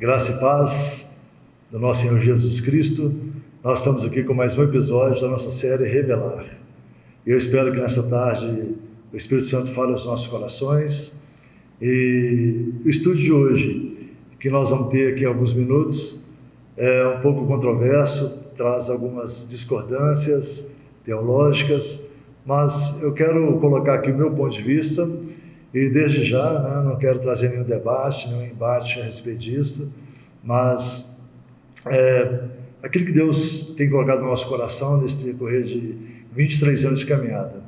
Graça e paz do nosso Senhor Jesus Cristo. Nós estamos aqui com mais um episódio da nossa série Revelar. Eu espero que nessa tarde o Espírito Santo fale aos nossos corações. E o estudo de hoje, que nós vamos ter aqui em alguns minutos, é um pouco controverso, traz algumas discordâncias teológicas, mas eu quero colocar aqui o meu ponto de vista e desde já, não quero trazer nenhum debate, nenhum embate a respeito disso, mas aquilo que Deus tem colocado no nosso coração nesse decorrer de 23 anos de caminhada.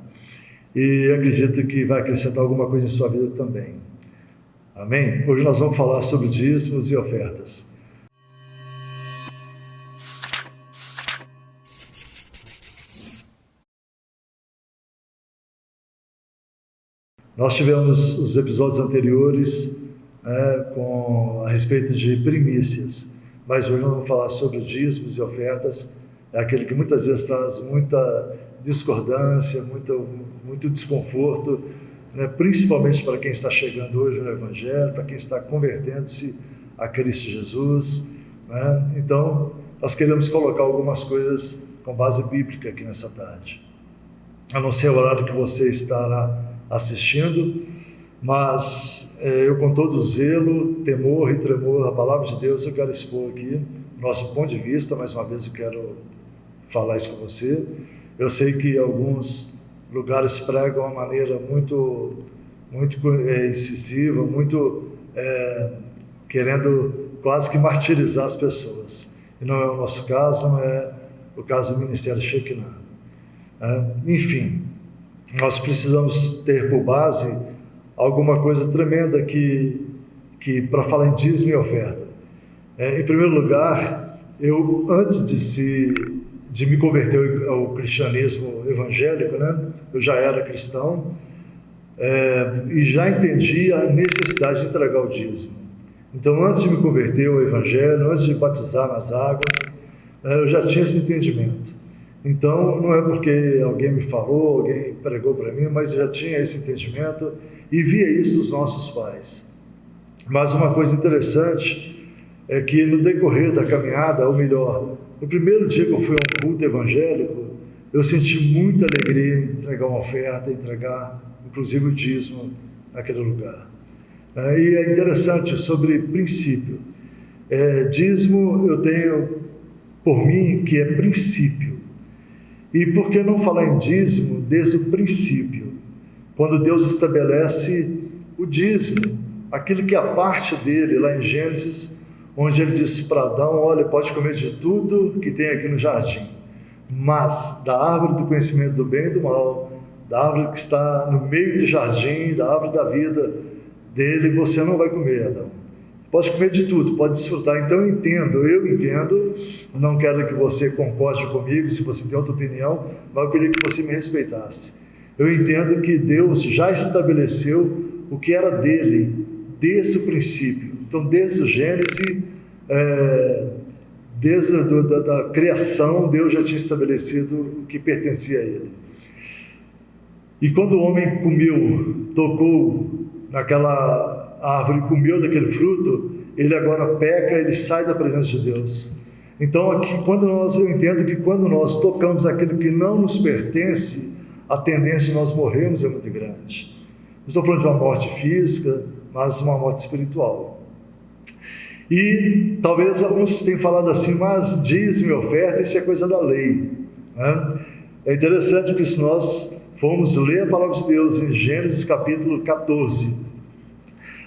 E acredito que vai acrescentar alguma coisa em sua vida também. Amém? Hoje nós vamos falar sobre dízimos e ofertas. Nós tivemos os episódios anteriores a respeito de primícias, mas hoje nós vamos falar sobre dízimos e ofertas, é aquele que muitas vezes traz muita discordância, muito desconforto, principalmente para quem está chegando hoje no Evangelho, para quem está convertendo-se a Cristo Jesus. Então, nós queremos colocar algumas coisas com base bíblica aqui nessa tarde. A não ser o horário que você estará assistindo, mas eu com todo zelo, temor e tremor, a palavra de Deus eu quero expor aqui, nosso ponto de vista. Mais uma vez eu quero falar isso com você. Eu sei que alguns lugares pregam uma maneira muito incisiva, querendo quase que martirizar as pessoas, e não é o nosso caso, não é o caso do Ministério Shekinah. Enfim, nós precisamos ter por base alguma coisa tremenda que para falar em dízimo e oferta. Em primeiro lugar, eu antes de me converter ao cristianismo evangélico, eu já era cristão e já entendi a necessidade de entregar o dízimo. Então, antes de me converter ao evangelho, antes de batizar nas águas, eu já tinha esse entendimento. Então, não é porque alguém me falou, alguém pregou para mim, mas eu já tinha esse entendimento e via isso dos nossos pais. Mas uma coisa interessante é que no decorrer da caminhada, ou melhor, no primeiro dia que eu fui a um culto evangélico, eu senti muita alegria em entregar uma oferta, entregar inclusive o dízimo naquele lugar. E é interessante sobre princípio. Dízimo eu tenho por mim que é princípio. E por que não falar em dízimo desde o princípio? Quando Deus estabelece o dízimo, aquilo que é a parte dele, lá em Gênesis, onde ele diz para Adão: olha, pode comer de tudo que tem aqui no jardim, mas da árvore do conhecimento do bem e do mal, da árvore que está no meio do jardim, da árvore da vida dele, você não vai comer, Adão. Pode comer de tudo, pode desfrutar. Então eu entendo, não quero que você concorde comigo, se você tem outra opinião, mas eu queria que você me respeitasse. Eu entendo que Deus já estabeleceu o que era dele, desde o princípio. Então, desde o Gênesis, desde da criação, Deus já tinha estabelecido o que pertencia a ele. E quando o homem tocou naquela árvore, comeu daquele fruto, ele agora peca, ele sai da presença de Deus. Então, aqui, eu entendo que quando nós tocamos aquilo que não nos pertence, a tendência de nós morrermos é muito grande. Não estou falando de uma morte física, mas uma morte espiritual. E talvez alguns tenham falado assim: mas dízimo e oferta, isso é coisa da lei. É interessante porque se nós formos ler a palavra de Deus em Gênesis capítulo 14,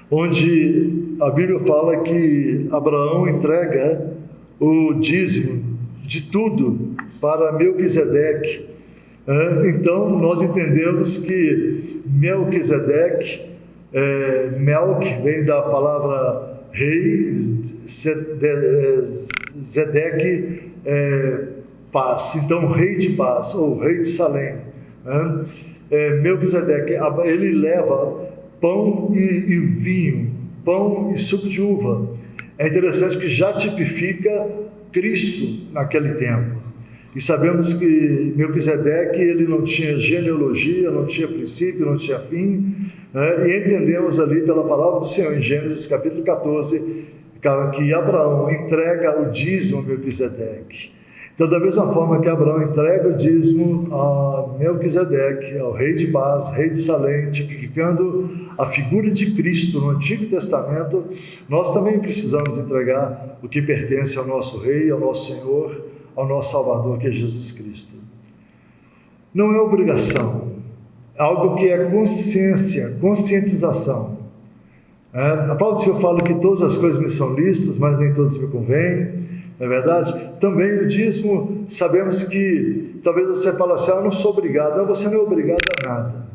onde a Bíblia fala que Abraão entrega o dízimo de tudo para Melquisedeque. Então, nós entendemos que Melquisedeque, Melque vem da palavra rei, Zedeque, paz. Então, rei de paz, ou rei de Salém. Melquisedeque, ele leva pão e vinho, pão e suco de uva. É interessante que já tipifica Cristo naquele tempo. E sabemos que Melquisedeque, ele não tinha genealogia, não tinha princípio, não tinha fim, e entendemos ali pela palavra do Senhor em Gênesis capítulo 14, que Abraão entrega o dízimo a Melquisedeque. Então, da mesma forma que Abraão entrega o dízimo a Melquisedeque, ao rei de Baz, rei de Salém, tipificando a figura de Cristo no Antigo Testamento, nós também precisamos entregar o que pertence ao nosso rei, ao nosso Senhor, ao nosso Salvador, que é Jesus Cristo. Não é obrigação, é algo que é consciência, conscientização. A Paulo de Silva fala que todas as coisas me são lícitas, mas nem todas me convêm. Não é verdade? Também o dízimo, sabemos que talvez você fale assim, eu não sou obrigado. Não, você não é obrigado a nada.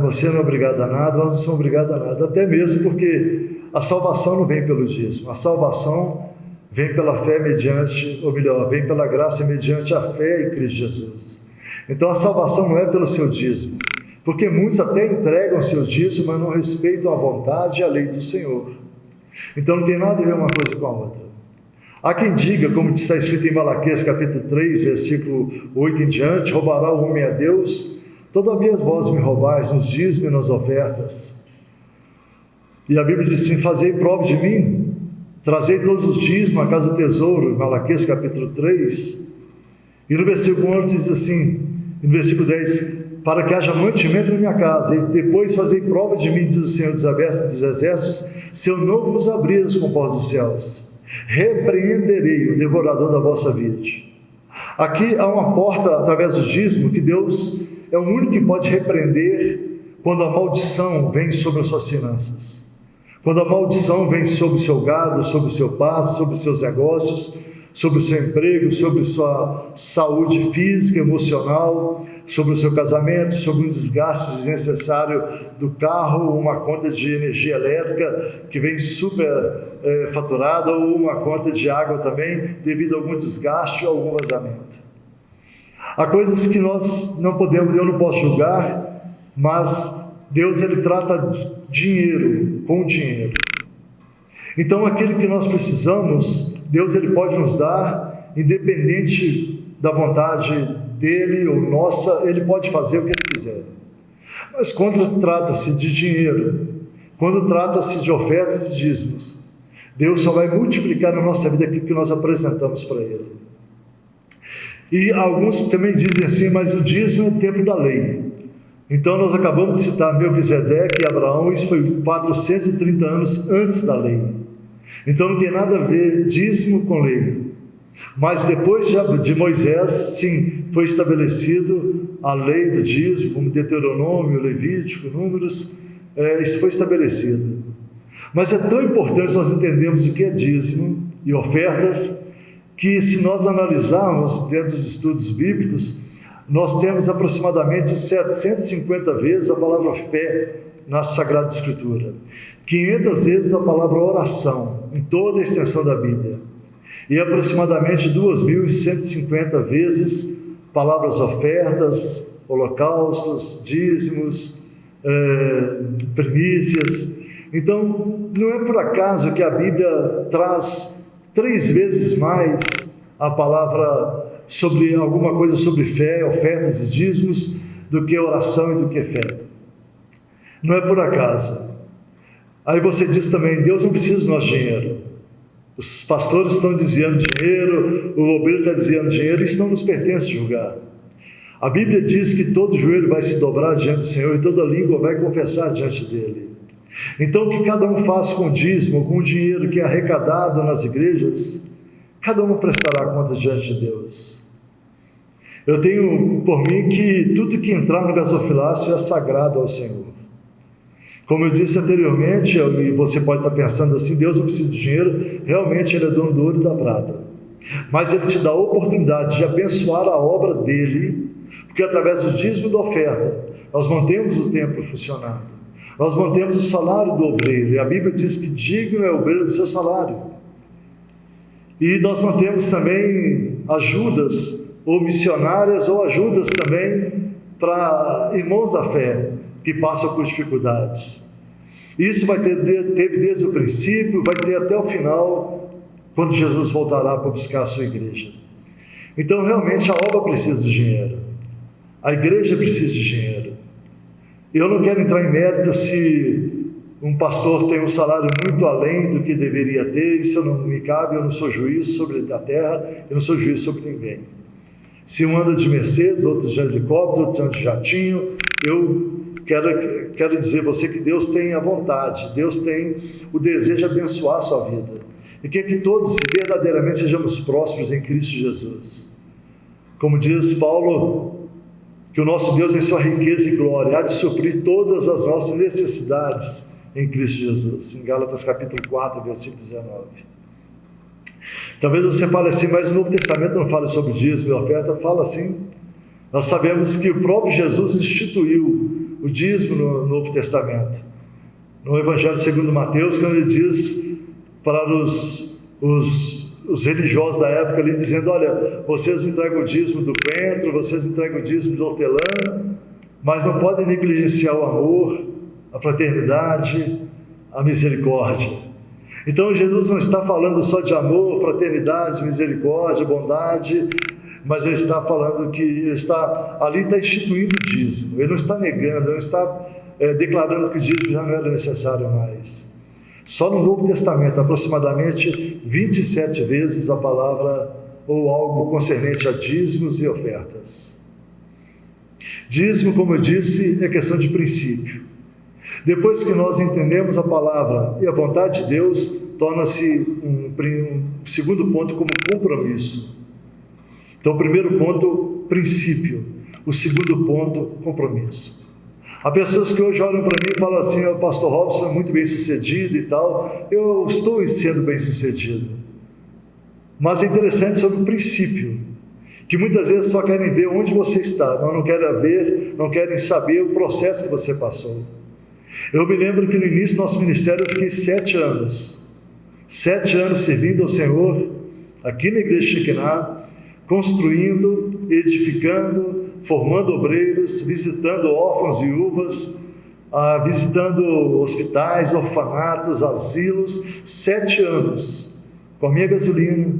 Você não é obrigado a nada, nós não somos obrigados a nada. Até mesmo porque a salvação não vem pelo dízimo. A salvação vem pela fé mediante, ou melhor, vem pela graça mediante a fé em Cristo Jesus. Então a salvação não é pelo seu dízimo. Porque muitos até entregam seu dízimo, mas não respeitam a vontade e a lei do Senhor. Então não tem nada a ver uma coisa com a outra. Há quem diga, como está escrito em Malaquias capítulo 3, versículo 8 em diante, roubará o homem a Deus, todavia vós me roubais nos dízimos e nas ofertas. E a Bíblia diz assim, fazei prova de mim, trazei todos os dízimos à casa do tesouro, em Malaquias capítulo 3, e no versículo 11 diz assim, no versículo 10, para que haja mantimento na minha casa, e depois fazei prova de mim, diz o Senhor dos Exércitos, se eu não vos abrir as comportas dos céus. Repreenderei o devorador da vossa vide. Aqui há uma porta através do dízimo que Deus é o único que pode repreender quando a maldição vem sobre as suas finanças, quando a maldição vem sobre o seu gado, sobre o seu pasto, sobre os seus negócios, sobre o seu emprego, sobre sua saúde física, emocional, sobre o seu casamento, sobre um desgaste desnecessário do carro, uma conta de energia elétrica que vem super faturada, ou uma conta de água também, devido a algum desgaste ou algum vazamento. Há coisas que nós não podemos, eu não posso julgar, mas Deus ele trata dinheiro com dinheiro. Então aquilo que nós precisamos, Deus ele pode nos dar, independente da vontade dele ou nossa, ele pode fazer o que ele quiser. Mas quando trata-se de dinheiro, quando trata-se de ofertas e dízimos, Deus só vai multiplicar na nossa vida aquilo que nós apresentamos para ele. E alguns também dizem assim, mas o dízimo é tempo da lei. Então nós acabamos de citar Melquisedeque e Abraão, isso foi 430 anos antes da lei. Então não tem nada a ver dízimo com lei. Mas depois de Moisés, sim, foi estabelecido a lei do dízimo, como Deuteronômio, Levítico, Números, isso foi estabelecido. Mas é tão importante nós entendermos o que é dízimo e ofertas, que se nós analisarmos dentro dos estudos bíblicos, nós temos aproximadamente 750 vezes a palavra fé na Sagrada Escritura, 500 vezes a palavra oração, em toda a extensão da Bíblia, e aproximadamente 2.150 vezes palavras ofertas, holocaustos, dízimos, primícias. Então, não é por acaso que a Bíblia traz 3 vezes mais a palavra sobre alguma coisa sobre fé, ofertas e dízimos, do que oração e do que fé. Não é por acaso. Aí você diz também, Deus não precisa do nosso dinheiro. Os pastores estão desviando dinheiro, o obreiro está desviando dinheiro, isso não nos pertence julgar. A Bíblia diz que todo joelho vai se dobrar diante do Senhor e toda língua vai confessar diante dele. Então, o que cada um faz com o dízimo, com o dinheiro que é arrecadado nas igrejas, cada um prestará conta diante de Deus. Eu tenho por mim que tudo que entrar no gasofilácio é sagrado ao Senhor. Como eu disse anteriormente, e você pode estar pensando assim, Deus não precisa de dinheiro, realmente Ele é dono do ouro e da prata. Mas Ele te dá a oportunidade de abençoar a obra dEle, porque através do dízimo e da oferta, nós mantemos o templo funcionando. Nós mantemos o salário do obreiro, e a Bíblia diz que digno é o obreiro do seu salário. E nós mantemos também ajudas, ou missionárias, ou ajudas também para irmãos da fé, que passam por dificuldades. Isso teve desde o princípio, vai ter até o final, quando Jesus voltará para buscar a sua igreja. Então, realmente, a obra precisa de dinheiro. A igreja precisa de dinheiro. Eu não quero entrar em mérito se um pastor tem um salário muito além do que deveria ter, isso não me cabe, eu não sou juiz sobre a terra, eu não sou juiz sobre ninguém. Se um anda de Mercedes, outro de helicóptero, outro de jatinho, eu quero dizer a você que Deus tem a vontade, Deus tem o desejo de abençoar a sua vida. E quer que todos verdadeiramente sejamos prósperos em Cristo Jesus. Como diz Paulo, que o nosso Deus, em sua riqueza e glória, há de suprir todas as nossas necessidades em Cristo Jesus. Em Gálatas capítulo 4, versículo 19. Talvez você fale assim, mas o Novo Testamento não fala sobre dízimo e oferta. Fala assim. Nós sabemos que o próprio Jesus instituiu o dízimo no Novo Testamento. No Evangelho segundo Mateus, quando ele diz para os religiosos da época ali, dizendo, olha, vocês entregam o dízimo do coentro, vocês entregam o dízimo de hortelã, mas não podem negligenciar o amor, a fraternidade, a misericórdia. Então Jesus não está falando só de amor, fraternidade, misericórdia, bondade, mas ele está falando que ele está instituindo o dízimo, ele não está negando, ele não está declarando que o dízimo já não era necessário mais. Só no Novo Testamento, aproximadamente 27 vezes a palavra ou algo concernente a dízimos e ofertas. Dízimo, como eu disse, é questão de princípio. Depois que nós entendemos a palavra e a vontade de Deus, torna-se um segundo ponto como compromisso. Então, o primeiro ponto, princípio. O segundo ponto, compromisso. Há pessoas que hoje olham para mim e falam assim, o pastor Robson é muito bem sucedido e tal. Eu estou sendo bem sucedido. Mas é interessante sobre o princípio, que muitas vezes só querem ver onde você está, não querem saber o processo que você passou. Eu me lembro que no início do nosso ministério eu fiquei 7 anos. 7 anos servindo ao Senhor, aqui na igreja Shekinah, construindo, edificando, formando obreiros, visitando órfãos e viúvas, visitando hospitais, orfanatos, asilos, 7 anos, com a minha gasolina.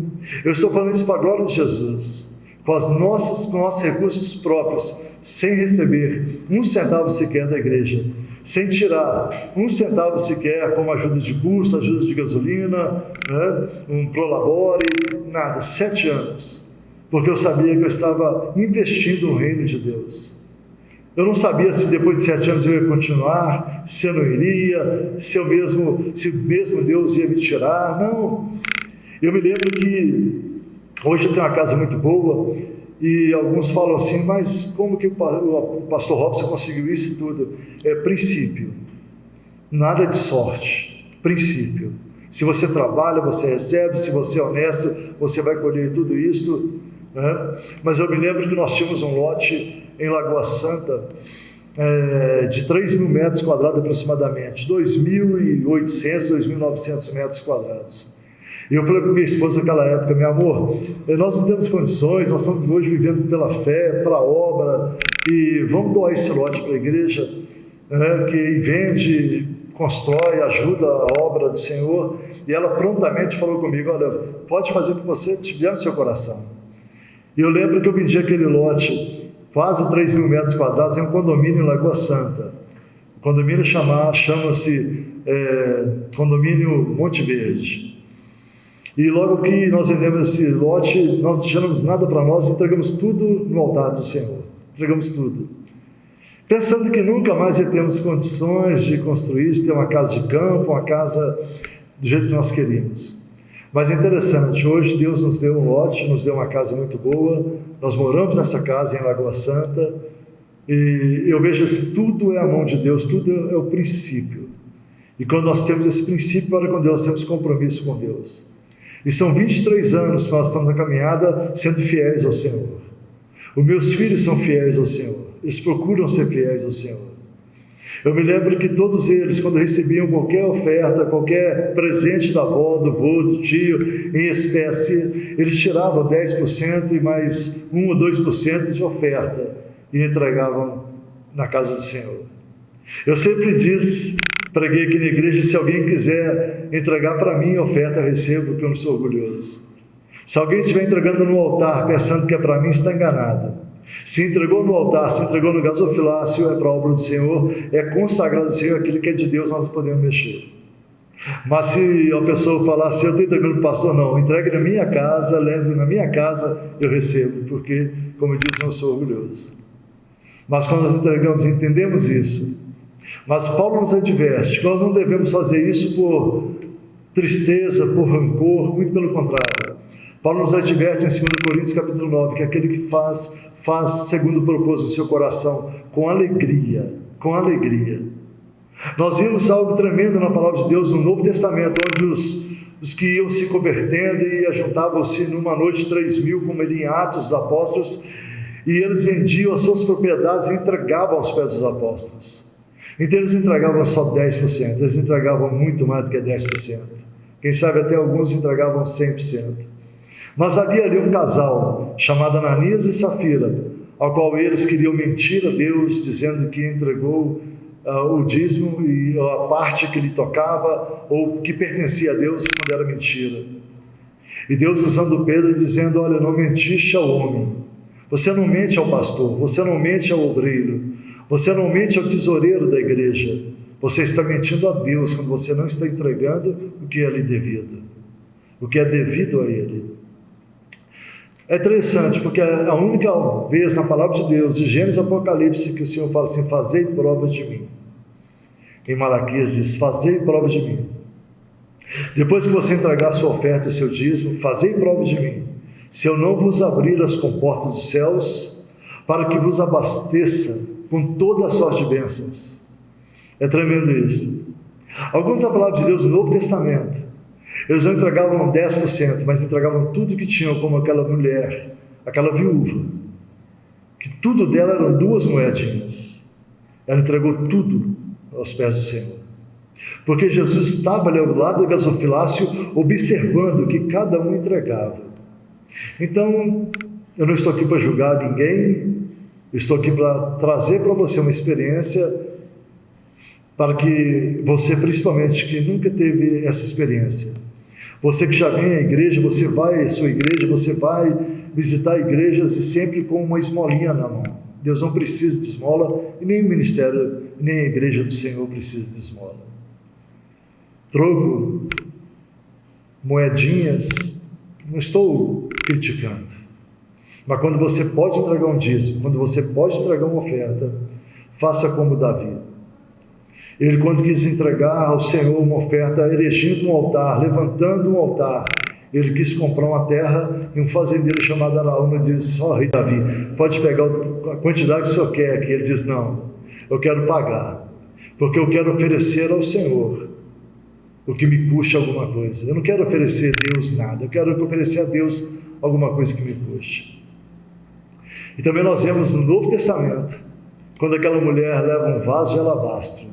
Eu estou falando isso para a glória de Jesus, com os nossos recursos próprios, sem receber um centavo sequer da igreja, sem tirar um centavo sequer como ajuda de curso, ajuda de gasolina, um prolabore, nada, 7 anos. Porque eu sabia que eu estava investindo no reino de Deus. Eu não sabia se depois de 7 anos eu ia continuar, se eu não iria, se o mesmo Deus ia me tirar, não. Eu me lembro que hoje eu tenho uma casa muito boa e alguns falam assim, mas como que o pastor Robson conseguiu isso e tudo? É princípio, nada de sorte, princípio. Se você trabalha, você recebe, se você é honesto, você vai colher tudo isso. Mas eu me lembro que nós tínhamos um lote em Lagoa Santa de 3.000 metros quadrados aproximadamente, 2.800, 2.900 metros quadrados. E eu falei com minha esposa naquela época, meu amor, nós não temos condições, nós estamos hoje vivendo pela fé, pela obra, e vamos doar esse lote para a igreja, que vende, constrói, ajuda a obra do Senhor. E ela prontamente falou comigo, olha, pode fazer o que você tiver no seu coração. E eu lembro que eu vendi aquele lote, quase 3.000 metros quadrados, em um condomínio em Lagoa Santa. O condomínio chama-se Condomínio Monte Verde. E logo que nós vendemos esse lote, nós não tiramos nada para nós, entregamos tudo no altar do Senhor. Entregamos tudo. Pensando que nunca mais ia termos condições de construir, de ter uma casa de campo, uma casa do jeito que nós queríamos. Mas é interessante, hoje Deus nos deu um lote, nos deu uma casa muito boa, nós moramos nessa casa em Lagoa Santa, e eu vejo assim, tudo é a mão de Deus, tudo é o princípio. E quando nós temos esse princípio, para com Deus, temos compromisso com Deus. E são 23 anos que nós estamos na caminhada sendo fiéis ao Senhor. Os meus filhos são fiéis ao Senhor, eles procuram ser fiéis ao Senhor. Eu me lembro que todos eles, quando recebiam qualquer oferta, qualquer presente da avó, do vô, do tio, em espécie, eles tiravam 10% e mais 1 ou 2% de oferta e entregavam na casa do Senhor. Eu sempre preguei aqui na igreja, se alguém quiser entregar para mim a oferta, eu recebo, porque eu não sou orgulhoso. Se alguém estiver entregando no altar, pensando que é para mim, está enganado. Se entregou no altar, se entregou no gasofilácio, é para a obra do Senhor, é consagrado ao Senhor, aquilo que é de Deus nós não podemos mexer. Mas se a pessoa falar assim, eu estou entregando para o pastor, não, entregue na minha casa, leve na minha casa, eu recebo, porque, como eu disse, eu sou orgulhoso. Mas quando nós entregamos, entendemos isso. Mas Paulo nos adverte que nós não devemos fazer isso por tristeza, por rancor, muito pelo contrário. Paulo nos adverte em 2 Coríntios capítulo 9, que aquele que faz segundo o propósito do seu coração, com alegria, com alegria. Nós vimos algo tremendo na palavra de Deus no Novo Testamento, onde os que iam se convertendo e ajuntavam-se numa noite 3.000, como ele em Atos dos Apóstolos, e eles vendiam as suas propriedades e entregavam aos pés dos apóstolos. Então eles entregavam só 10%, eles entregavam muito mais do que 10%. Quem sabe até alguns entregavam 100%. Mas havia ali um casal, chamado Ananias e Safira, ao qual eles queriam mentir a Deus, dizendo que entregou o dízimo e a parte que lhe tocava, ou que pertencia a Deus, quando era mentira. E Deus usando Pedro, dizendo, olha, não mentiste ao homem, você não mente ao pastor, você não mente ao obreiro, você não mente ao tesoureiro da igreja, você está mentindo a Deus, quando você não está entregando o que é lhe devido, o que é devido a Ele. É interessante, porque a única vez na palavra de Deus, de Gênesis e Apocalipse, que o Senhor fala assim, fazei prova de mim. Em Malaquias diz, fazei prova de mim. Depois que você entregar a sua oferta e o seu dízimo, fazei prova de mim. Se eu não vos abrir as comportas dos céus, para que vos abasteça com toda a sorte de bênçãos. É tremendo isso. Alguns da palavra de Deus no Novo Testamento, eles não entregavam 10%, mas entregavam tudo que tinham, como aquela mulher, aquela viúva, que tudo dela eram 2 moedinhas. Ela entregou tudo aos pés do Senhor, porque Jesus estava ali ao lado do gasofilácio, observando o que cada um entregava. Então, eu não estou aqui para julgar ninguém, eu estou aqui para trazer para você uma experiência, para que você, principalmente, que nunca teve essa experiência, você que já vem à igreja, você vai à sua igreja, você vai visitar igrejas e sempre com uma esmolinha na mão. Deus não precisa de esmola, e nem o ministério, nem a igreja do Senhor precisa de esmola. Troco, moedinhas, não estou criticando. Mas quando você pode entregar um dízimo, quando você pode entregar uma oferta, faça como Davi. Ele, quando quis entregar ao Senhor uma oferta, erigindo um altar, levantando um altar, ele quis comprar uma terra, e um fazendeiro chamado Araúna disse, rei Davi, pode pegar a quantidade que o senhor quer aqui. Ele diz, não, eu quero pagar, porque eu quero oferecer ao Senhor o que me custe alguma coisa. Eu não quero oferecer a Deus nada, eu quero oferecer a Deus alguma coisa que me custe. E também nós vemos no Novo Testamento, quando aquela mulher leva um vaso de alabastro,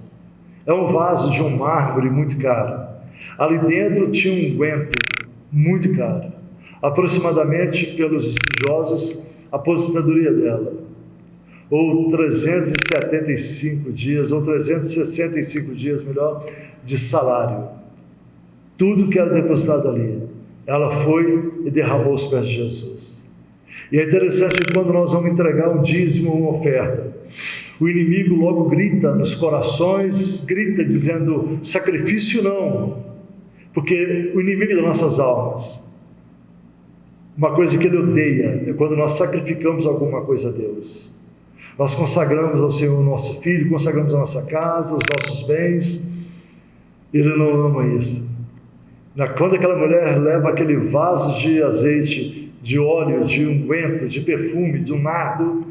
é um vaso de um mármore muito caro. Ali dentro tinha um unguento muito caro, aproximadamente, pelos estudiosos, a aposentadoria dela, ou 375 dias, ou 365 dias, melhor, de salário. Tudo que era depositado ali, ela foi e derramou aos pés de Jesus. E é interessante que quando nós vamos entregar um dízimo ou uma oferta, o inimigo logo grita nos corações, grita dizendo, sacrifício não, porque o inimigo das nossas almas, uma coisa que ele odeia, é quando nós sacrificamos alguma coisa a Deus. Nós consagramos ao Senhor o nosso filho, consagramos a nossa casa, os nossos bens, ele não ama isso. Quando aquela mulher leva aquele vaso de azeite, de óleo, de unguento, de perfume, de um nardo,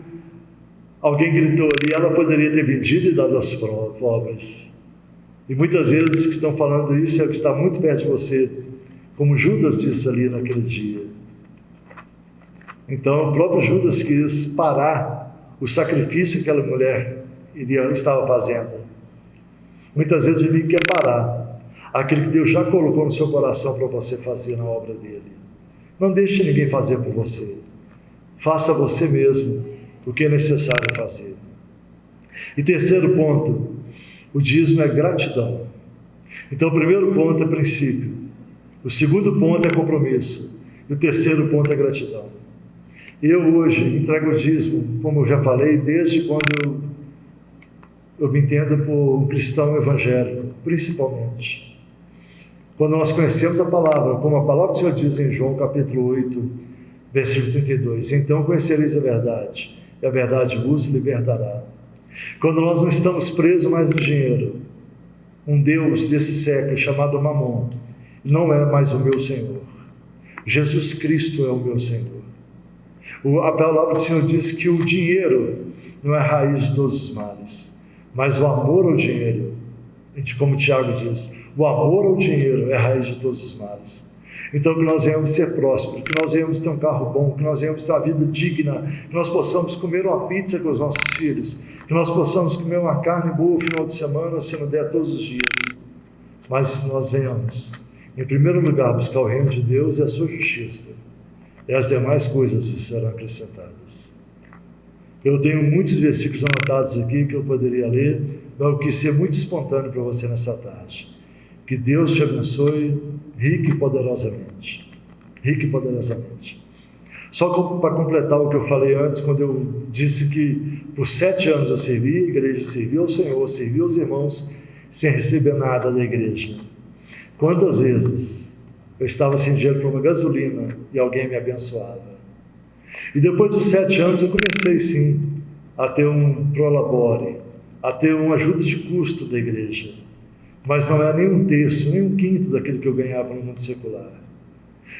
alguém gritou ali, ela poderia ter vendido e dado aos pobres. E muitas vezes que estão falando isso é o que está muito perto de você, como Judas disse ali naquele dia. Então o próprio Judas quis parar o sacrifício que aquela mulher estava fazendo. Muitas vezes ele quer parar aquilo que Deus já colocou no seu coração para você fazer na obra dele. Não deixe ninguém fazer por você. Faça você mesmo o que é necessário fazer. E terceiro ponto, o dízimo é gratidão. Então o primeiro ponto é princípio, o segundo ponto é compromisso, e o terceiro ponto é gratidão. Eu hoje entrego o dízimo, como eu já falei, desde quando eu me entendo por um cristão evangélico, principalmente. Quando nós conhecemos a palavra, como a palavra do Senhor diz em João capítulo 8, versículo 32, então conhecereis a verdade, e a verdade vos libertará. Quando nós não estamos presos mais no dinheiro, um Deus desse século chamado Mamon não é mais o meu Senhor. Jesus Cristo é o meu Senhor. A palavra do Senhor diz que o dinheiro não é a raiz de todos os males, mas o amor ao dinheiro, como o Tiago diz, o amor ao dinheiro é a raiz de todos os males. Então que nós venhamos ser prósperos, que nós venhamos ter um carro bom, que nós venhamos ter uma vida digna, que nós possamos comer uma pizza com os nossos filhos, que nós possamos comer uma carne boa no final de semana, se não der todos os dias. Mas nós venhamos, em primeiro lugar, buscar o reino de Deus e a sua justiça, e as demais coisas vos serão acrescentadas. Eu tenho muitos versículos anotados aqui que eu poderia ler, mas eu quis ser muito espontâneo para você nessa tarde. Que Deus te abençoe rico e poderosamente. Rico e poderosamente. Só para completar o que eu falei antes, quando eu disse que por 7 anos eu servi a igreja, servi ao Senhor, servi aos irmãos, sem receber nada da igreja. Quantas vezes eu estava sem dinheiro para uma gasolina e alguém me abençoava? E depois dos 7 anos eu comecei sim a ter um prolabore, a ter uma ajuda de custo da igreja, mas não é nem um terço, nem um quinto daquilo que eu ganhava no mundo secular.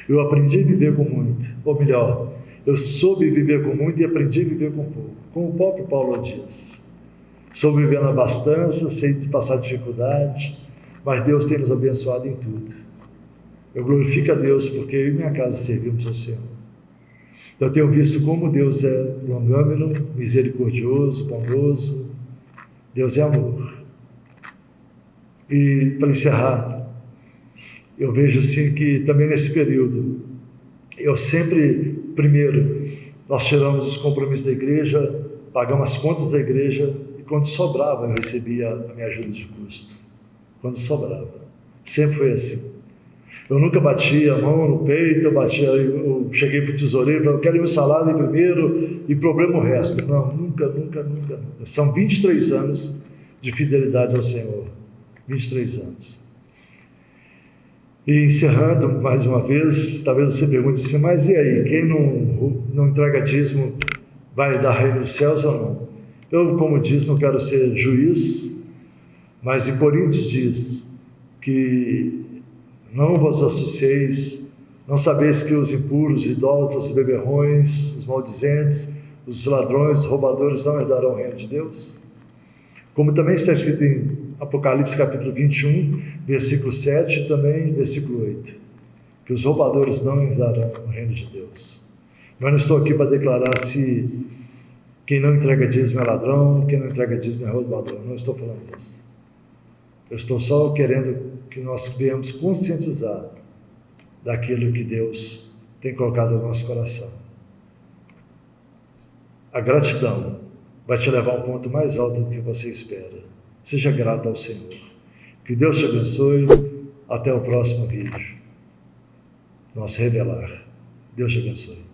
Eu aprendi a viver com muito, ou melhor, eu soube viver com muito e aprendi a viver com pouco, como o próprio Paulo diz. Soube viver na abastança, sei passar dificuldade, mas Deus tem nos abençoado em tudo. Eu glorifico a Deus porque eu e minha casa servimos ao Senhor. Eu tenho visto como Deus é longâmino, misericordioso, bondoso. Deus é amor. E para encerrar, eu vejo assim que também nesse período, eu sempre, primeiro, nós tiramos os compromissos da igreja, pagamos as contas da igreja, e quando sobrava eu recebia a minha ajuda de custo. Quando sobrava. Sempre foi assim. Eu nunca batia a mão no peito, eu cheguei para o tesoureiro e falei, eu quero ir meu salário primeiro e problema o resto. Não, nunca. São 23 anos de fidelidade ao Senhor. 23 anos. E encerrando mais uma vez, talvez você pergunte assim, mas e aí, quem não entrega dízimo vai dar reino dos céus ou não? Eu, como disse, não quero ser juiz, mas em Coríntios diz que não vos associeis, não sabeis que os impuros, idólatras, os beberrões, os maldizentes, os ladrões, os roubadores não herdarão o reino de Deus? Como também está escrito em Apocalipse capítulo 21, versículo 7 e também versículo 8, que os roubadores não herdarão o reino de Deus. Mas não estou aqui para declarar se quem não entrega dízimo é ladrão, quem não entrega dízimo é roubador, não estou falando disso. Eu estou só querendo que nós venhamos conscientizar daquilo que Deus tem colocado no nosso coração. A gratidão vai te levar a um ponto mais alto do que você espera. Seja grato ao Senhor. Que Deus te abençoe. Até o próximo vídeo. Nós revelar. Deus te abençoe.